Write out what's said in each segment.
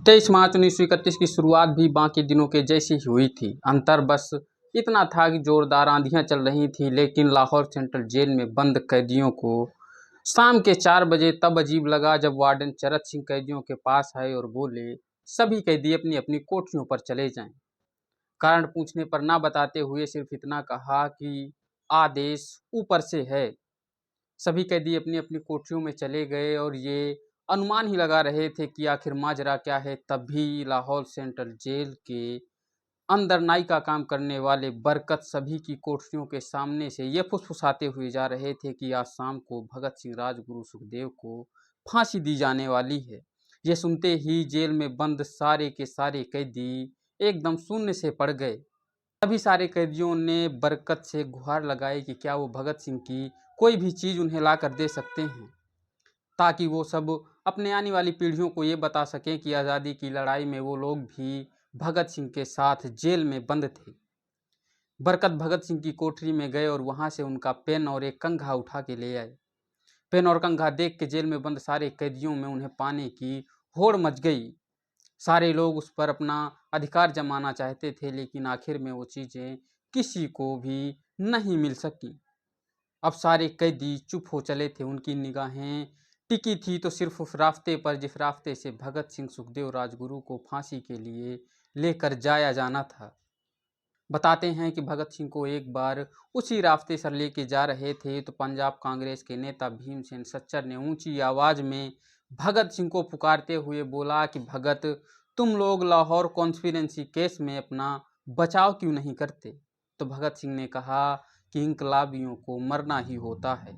23 मार्च 1931 की शुरुआत भी बाकी दिनों के जैसी ही हुई थी। अंतर बस इतना था कि जोरदार आंधियां चल रही थीं, लेकिन लाहौर सेंट्रल जेल में बंद कैदियों को शाम के 4 बजे तब अजीब लगा जब वार्डन चरत सिंह कैदियों के पास आए और बोले, सभी कैदी अपनी अपनी कोठरियों पर चले जाएं। कारण पूछने पर ना बताते हुए सिर्फ इतना कहा कि आदेश ऊपर से है। सभी कैदी अपनी अपनी कोठरियों में चले गए और ये अनुमान ही लगा रहे थे कि आखिर माजरा क्या है। तभी लाहौर सेंट्रल जेल के अंदर नाई का काम करने वाले बरकत सभी की कोठरियों के सामने से ये फुसफुसाते हुए जा रहे थे कि आज शाम को भगत सिंह, राजगुरु, सुखदेव को फांसी दी जाने वाली है। ये सुनते ही जेल में बंद सारे के सारे कैदी एकदम शून्य से पड़ गए। सभी सारे कैदियों ने बरकत से गुहार लगाई कि क्या वो भगत सिंह की कोई भी चीज़ उन्हें ला कर दे सकते हैं, ताकि वो सब अपने आने वाली पीढ़ियों को ये बता सकें कि आज़ादी की लड़ाई में वो लोग भी भगत सिंह के साथ जेल में बंद थे। बरकत भगत सिंह की कोठरी में गए और वहाँ से उनका पेन और एक कंघा उठा के ले आए। पेन और कंघा देख के जेल में बंद सारे कैदियों में उन्हें पाने की होड़ मच गई। सारे लोग उस पर अपना अधिकार जमाना चाहते थे, लेकिन आखिर में वो चीज़ें किसी को भी नहीं मिल सकी। अब सारे कैदी चुप हो चले थे। उनकी निगाहें टिकी थी तो सिर्फ उस रास्ते पर जिस रास्ते से भगत सिंह, सुखदेव, राजगुरु को फांसी के लिए लेकर जाया जाना था। बताते हैं कि भगत सिंह को एक बार उसी रास्ते से लेके जा रहे थे तो पंजाब कांग्रेस के नेता भीमसेन सच्चर ने ऊंची आवाज में भगत सिंह को पुकारते हुए बोला कि भगत, तुम लोग लाहौर कॉन्स्पिरेंसी केस में अपना बचाव क्यों नहीं करते? तो भगत सिंह ने कहा कि इंकलाबियों को मरना ही होता है,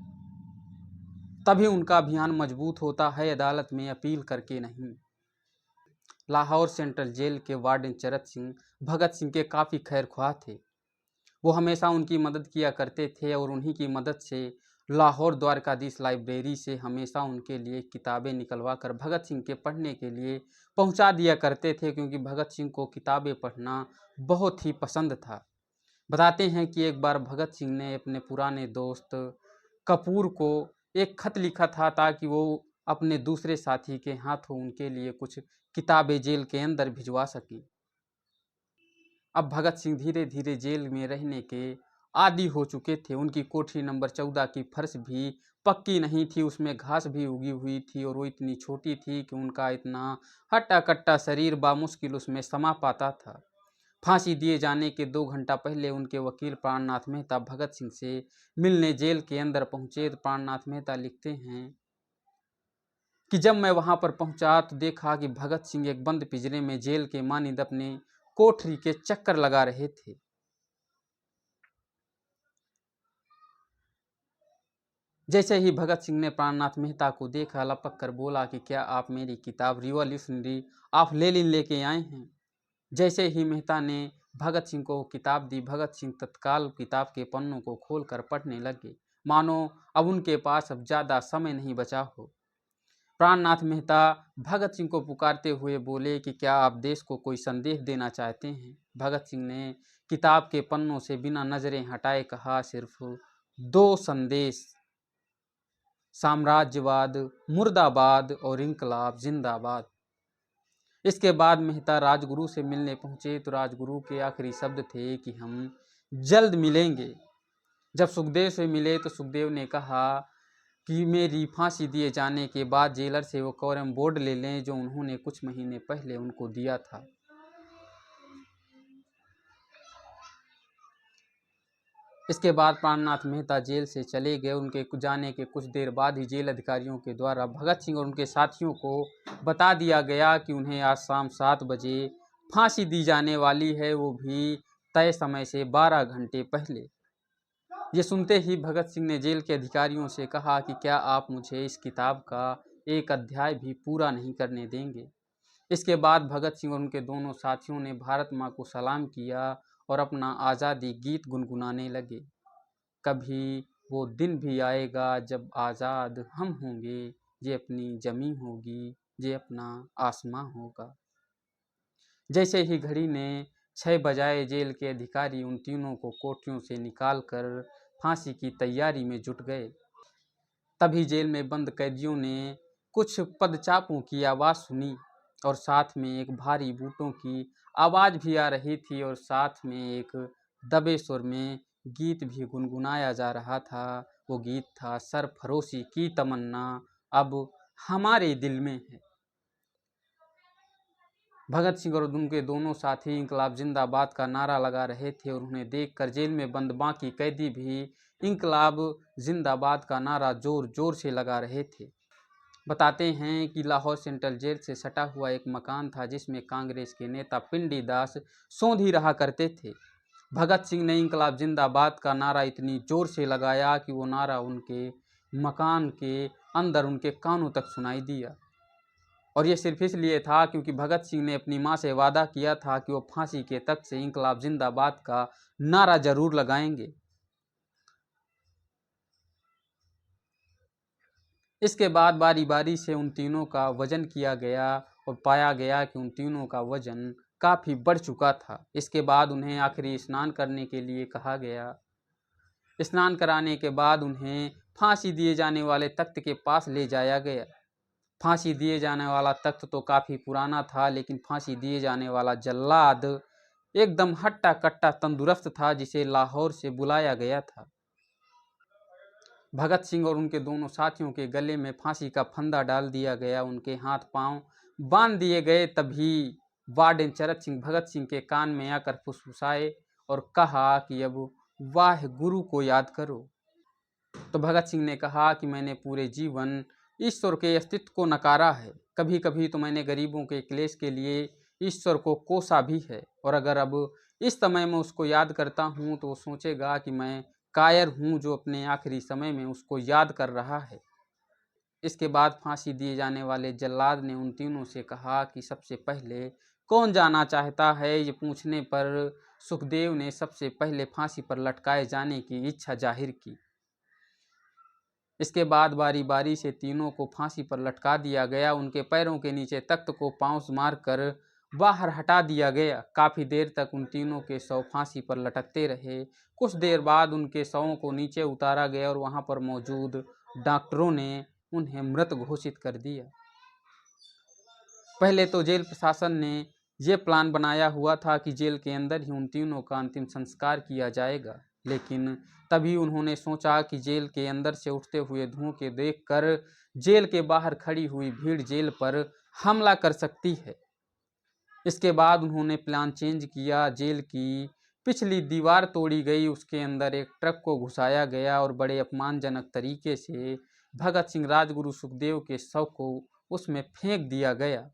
तभी उनका अभियान मजबूत होता है, अदालत में अपील करके नहीं। लाहौर सेंट्रल जेल के वार्डन चरत सिंह भगत सिंह के काफ़ी खैरख्वाह थे। वो हमेशा उनकी मदद किया करते थे और उन्हीं की मदद से लाहौर द्वारकाधीश लाइब्रेरी से हमेशा उनके लिए किताबें निकलवा कर भगत सिंह के पढ़ने के लिए पहुंचा दिया करते थे, क्योंकि भगत सिंह को किताबें पढ़ना बहुत ही पसंद था। बताते हैं कि एक बार भगत सिंह ने अपने पुराने दोस्त कपूर को एक खत लिखा था ताकि वो अपने दूसरे साथी के हाथों उनके लिए कुछ किताबें जेल के अंदर भिजवा सकें। अब भगत सिंह धीरे धीरे जेल में रहने के आदी हो चुके थे। उनकी कोठरी नंबर 14 की फर्श भी पक्की नहीं थी, उसमें घास भी उगी हुई थी और वो इतनी छोटी थी कि उनका इतना हट्टा कट्टा शरीर बामुश्किल उसमें समा पाता था। फांसी दिए जाने के 2 घंटा पहले उनके वकील प्राणनाथ मेहता भगत सिंह से मिलने जेल के अंदर पहुंचे तो प्राणनाथ मेहता लिखते हैं कि जब मैं वहां पर पहुंचा तो देखा कि भगत सिंह एक बंद पिंजरे में जेल के मानिंद अपने कोठरी के चक्कर लगा रहे थे। जैसे ही भगत सिंह ने प्राणनाथ मेहता को देखा, लपक कर बोला कि क्या आप मेरी किताब रिवॉल्यूशनरी ऑफ लेनिन लेके आए हैं? जैसे ही मेहता ने भगत सिंह को किताब दी, भगत सिंह तत्काल किताब के पन्नों को खोलकर पढ़ने लगे, मानो अब उनके पास अब ज़्यादा समय नहीं बचा हो। प्राणनाथ मेहता भगत सिंह को पुकारते हुए बोले कि क्या आप देश को कोई संदेश देना चाहते हैं? भगत सिंह ने किताब के पन्नों से बिना नजरें हटाए कहा, सिर्फ 2 संदेश, साम्राज्यवाद मुर्दाबाद और इंकलाब जिंदाबाद। इसके बाद मेहता राजगुरु से मिलने पहुंचे तो राजगुरु के आखिरी शब्द थे कि हम जल्द मिलेंगे। जब सुखदेव से मिले तो सुखदेव ने कहा कि मेरी फांसी दिए जाने के बाद जेलर से वो कैरम बोर्ड ले लें जो उन्होंने कुछ महीने पहले उनको दिया था। इसके बाद प्राणनाथ मेहता जेल से चले गए। उनके जाने के कुछ देर बाद ही जेल अधिकारियों के द्वारा भगत सिंह और उनके साथियों को बता दिया गया कि उन्हें आज शाम 7 बजे फांसी दी जाने वाली है, वो भी तय समय से 12 घंटे पहले। ये सुनते ही भगत सिंह ने जेल के अधिकारियों से कहा कि क्या आप मुझे इस किताब का एक अध्याय भी पूरा नहीं करने देंगे? इसके बाद भगत सिंह और उनके दोनों साथियों ने भारत माँ को सलाम किया और अपना आज़ादी गीत गुनगुनाने लगे। कभी वो दिन भी आएगा जब आज़ाद हम होंगे, ये अपनी ज़मीं होगी, ये अपना आसमां होगा। जैसे ही घड़ी ने 6 बजाए, जेल के अधिकारी उन तीनों को कोठरियों से निकालकर फांसी की तैयारी में जुट गए। तभी जेल में बंद कैदियों ने कुछ पदचापों की आवाज़ सुनी और साथ में एक भारी बूटों की आवाज़ भी आ रही थी और साथ में एक दबे सुर में गीत भी गुनगुनाया जा रहा था। वो गीत था सरफरोशी की तमन्ना अब हमारे दिल में है। भगत सिंह और उनके दोनों साथी इंकलाब जिंदाबाद का नारा लगा रहे थे और उन्हें देखकर जेल में बंद बाकी कैदी भी इंकलाब जिंदाबाद का नारा जोर जोर से लगा रहे थे। बताते हैं कि लाहौर सेंट्रल जेल से सटा हुआ एक मकान था जिसमें कांग्रेस के नेता पिंडी दास सौंधी रहा करते थे। भगत सिंह ने इंकलाब जिंदाबाद का नारा इतनी जोर से लगाया कि वो नारा उनके मकान के अंदर उनके कानों तक सुनाई दिया। और ये सिर्फ इसलिए था क्योंकि भगत सिंह ने अपनी मां से वादा किया था कि वो फांसी के तख्त से इंकलाब जिंदाबाद का नारा जरूर लगाएंगे। इसके बाद बारी बारी से उन तीनों का वजन किया गया और पाया गया कि उन तीनों का वजन काफ़ी बढ़ चुका था। इसके बाद उन्हें आखिरी स्नान करने के लिए कहा गया। स्नान कराने के बाद उन्हें फांसी दिए जाने वाले तख्त के पास ले जाया गया। फांसी दिए जाने वाला तख्त तो काफ़ी पुराना था, लेकिन फांसी दिए जाने वाला जल्लाद एकदम हट्टा कट्टा तंदुरुस्त था, जिसे लाहौर से बुलाया गया था। भगत सिंह और उनके दोनों साथियों के गले में फांसी का फंदा डाल दिया गया, उनके हाथ पांव बांध दिए गए। तभी वार्डन चरत सिंह भगत सिंह के कान में आकर फुसफुसाए और कहा कि अब वाह गुरु को याद करो। तो भगत सिंह ने कहा कि मैंने पूरे जीवन ईश्वर के अस्तित्व को नकारा है। कभी कभी तो मैंने गरीबों के क्लेश के लिए ईश्वर को कोसा भी है, और अगर अब इस समय मैं उसको याद करता हूँ तो वो सोचेगा कि मैं कायर हूँ जो अपने आखिरी समय में उसको याद कर रहा है। इसके बाद फांसी दिए जाने वाले जल्लाद ने उन तीनों से कहा कि सबसे पहले कौन जाना चाहता है। ये पूछने पर सुखदेव ने सबसे पहले फांसी पर लटकाए जाने की इच्छा जाहिर की। इसके बाद बारी बारी से तीनों को फांसी पर लटका दिया गया। उनके पैरों के नीचे तख्त को पांव मारकर बाहर हटा दिया गया। काफ़ी देर तक उन तीनों के शव फांसी पर लटकते रहे। कुछ देर बाद उनके शवों को नीचे उतारा गया और वहां पर मौजूद डॉक्टरों ने उन्हें मृत घोषित कर दिया। पहले तो जेल प्रशासन ने ये प्लान बनाया हुआ था कि जेल के अंदर ही उन तीनों का अंतिम संस्कार किया जाएगा, लेकिन तभी उन्होंने सोचा कि जेल के अंदर से उठते हुए धुआं के देखकर जेल के बाहर खड़ी हुई भीड़ जेल पर हमला कर सकती है। इसके बाद उन्होंने प्लान चेंज किया। जेल की पिछली दीवार तोड़ी गई, उसके अंदर एक ट्रक को घुसाया गया और बड़े अपमानजनक तरीके से भगत सिंह, राजगुरु, सुखदेव के शव को उसमें फेंक दिया गया।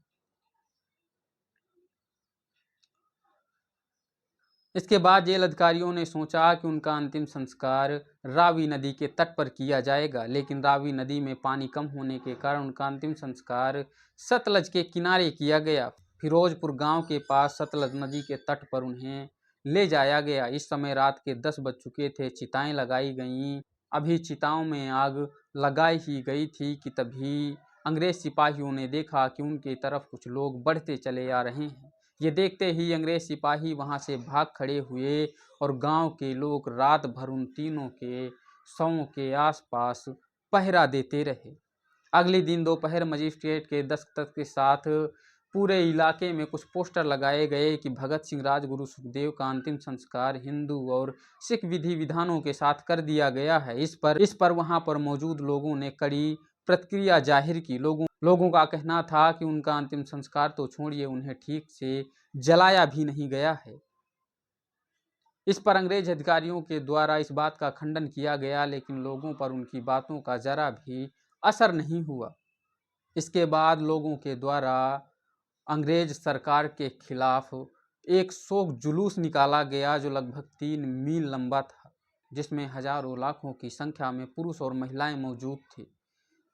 इसके बाद जेल अधिकारियों ने सोचा कि उनका अंतिम संस्कार रावी नदी के तट पर किया जाएगा, लेकिन रावी नदी में पानी कम होने के कारण उनका अंतिम संस्कार सतलज के किनारे किया गया। फिरोजपुर गांव के पास सतलज नदी के तट पर उन्हें ले जाया गया। इस समय रात के 10 बज चुके थे। चिताएं लगाई गईं। अभी चिताओं में आग लगाई ही गई थी कि तभी अंग्रेज सिपाहियों ने देखा कि उनकी तरफ कुछ लोग बढ़ते चले आ रहे हैं। ये देखते ही अंग्रेज सिपाही वहां से भाग खड़े हुए और गांव के लोग रात भर उन तीनों के शवों के आसपास पहरा देते रहे। अगले दिन दोपहर मजिस्ट्रेट के दस्तखत के साथ पूरे इलाके में कुछ पोस्टर लगाए गए कि भगत सिंह, राजगुरु, सुखदेव का अंतिम संस्कार हिंदू और सिख विधि विधानों के साथ कर दिया गया है। इस पर वहां पर मौजूद लोगों ने कड़ी प्रतिक्रिया जाहिर की। लोगों का कहना था कि उनका अंतिम संस्कार तो छोड़िए, उन्हें ठीक से जलाया भी नहीं गया है। इस पर अंग्रेज अधिकारियों के द्वारा इस बात का खंडन किया गया, लेकिन लोगों पर उनकी बातों का जरा भी असर नहीं हुआ। इसके बाद लोगों के द्वारा अंग्रेज सरकार के खिलाफ एक शोक जुलूस निकाला गया जो लगभग 3 मील लंबा था, जिसमें हजारों लाखों की संख्या में पुरुष और महिलाएं मौजूद थी।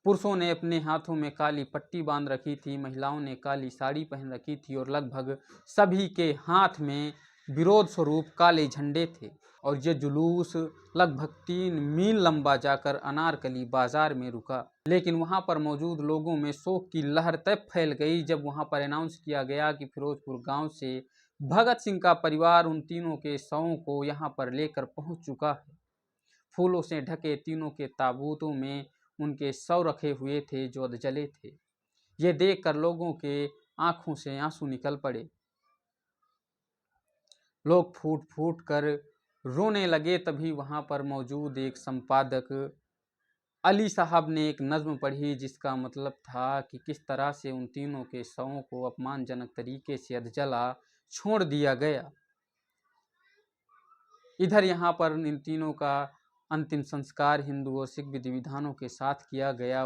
पुरुषों ने अपने हाथों में काली पट्टी बांध रखी थी, महिलाओं ने काली साड़ी पहन रखी थी और लगभग सभी के हाथ में विरोध स्वरूप काले झंडे थे। और ये जुलूस लगभग 3 मील लंबा जाकर अनारकली बाजार में रुका। लेकिन वहां पर मौजूद लोगों में शोक की लहर तब फैल गई जब वहां पर अनाउंस किया गया कि फिरोजपुर गांव से भगत सिंह का परिवार उन तीनों के शवों को यहां पर लेकर पहुंच चुका है। फूलों से ढके तीनों के ताबूतों में उनके शव रखे हुए थे जो अधजले थे। ये देखकर लोगों के आंखों से आंसू निकल पड़े। लोग फूट फूट कर रोने लगे। तभी वहां पर मौजूद एक संपादक अली साहब ने एक नज्म पढ़ी, जिसका मतलब था कि किस तरह से उन तीनों के शवों को अपमानजनक तरीके से अधजला छोड़ दिया गया। इधर यहाँ पर इन तीनों का अंतिम संस्कार हिंदू और सिख विधि विधानों के साथ किया गया।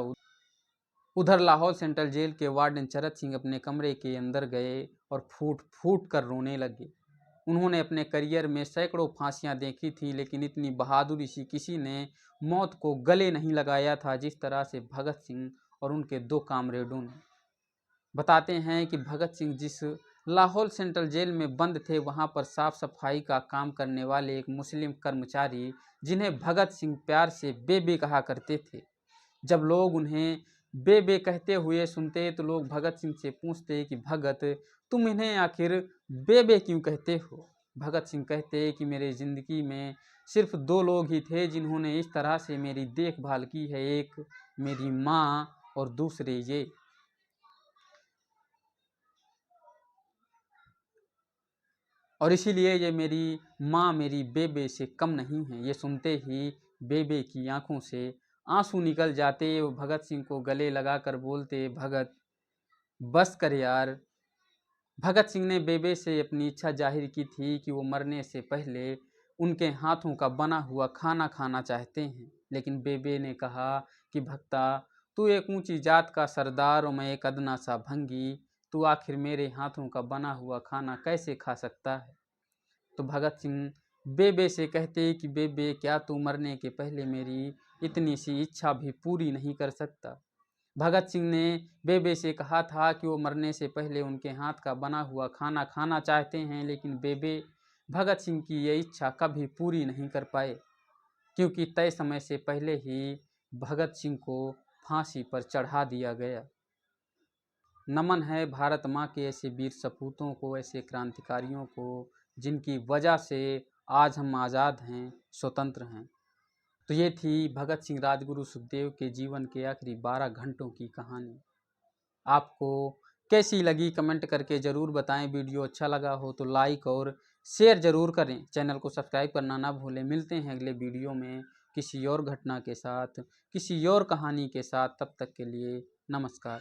उधर लाहौर सेंट्रल जेल के वार्डन चरत सिंह अपने कमरे के अंदर गए और फूट फूट कर रोने लगे। उन्होंने अपने करियर में सैकड़ों फांसियां देखी थी, लेकिन इतनी बहादुरी से किसी ने मौत को गले नहीं लगाया था जिस तरह से भगत सिंह और उनके 2 कामरेडों ने। बताते हैं कि भगत सिंह जिस लाहौर सेंट्रल जेल में बंद थे, वहां पर साफ सफाई का काम करने वाले एक मुस्लिम कर्मचारी, जिन्हें भगत सिंह प्यार से बेबे कहा करते थे, जब लोग उन्हें बेबे कहते हुए सुनते तो लोग भगत सिंह से पूछते कि भगत, तुम इन्हें आखिर बेबे क्यों कहते हो? भगत सिंह कहते कि मेरे ज़िंदगी में सिर्फ 2 लोग ही थे जिन्होंने इस तरह से मेरी देखभाल की है, एक मेरी माँ और दूसरे ये। और इसीलिए ये मेरी माँ मेरी बेबे से कम नहीं है। ये सुनते ही बेबे की आंखों से आंसू निकल जाते। वो भगत सिंह को गले लगाकर बोलते, भगत बस कर यार। भगत सिंह ने बेबे से अपनी इच्छा जाहिर की थी कि वो मरने से पहले उनके हाथों का बना हुआ खाना खाना चाहते हैं, लेकिन बेबे ने कहा कि भक्ता, तू एक ऊंची जात का सरदार और मैं एक अदना सा भंगी, तू आखिर मेरे हाथों का बना हुआ खाना कैसे खा सकता है? तो भगत सिंह बेबे से कहते कि बेबे, क्या तू मरने के पहले मेरी इतनी सी इच्छा भी पूरी नहीं कर सकता? भगत सिंह ने बेबे से कहा था कि वो मरने से पहले उनके हाथ का बना हुआ खाना खाना चाहते हैं, लेकिन बेबे भगत सिंह की ये इच्छा कभी पूरी नहीं कर पाए, क्योंकि तय समय से पहले ही भगत सिंह को फांसी पर चढ़ा दिया गया। नमन है भारत माँ के ऐसे वीर सपूतों को, ऐसे क्रांतिकारियों को, जिनकी वजह से आज हम आज़ाद हैं, स्वतंत्र हैं। तो ये थी भगत सिंह राजगुरु सुखदेव के जीवन के आखिरी 12 घंटों की कहानी। आपको कैसी लगी कमेंट करके ज़रूर बताएं। वीडियो अच्छा लगा हो तो लाइक और शेयर ज़रूर करें। चैनल को सब्सक्राइब करना ना भूलें। मिलते हैं अगले वीडियो में किसी और घटना के साथ, किसी और कहानी के साथ। तब तक के लिए नमस्कार।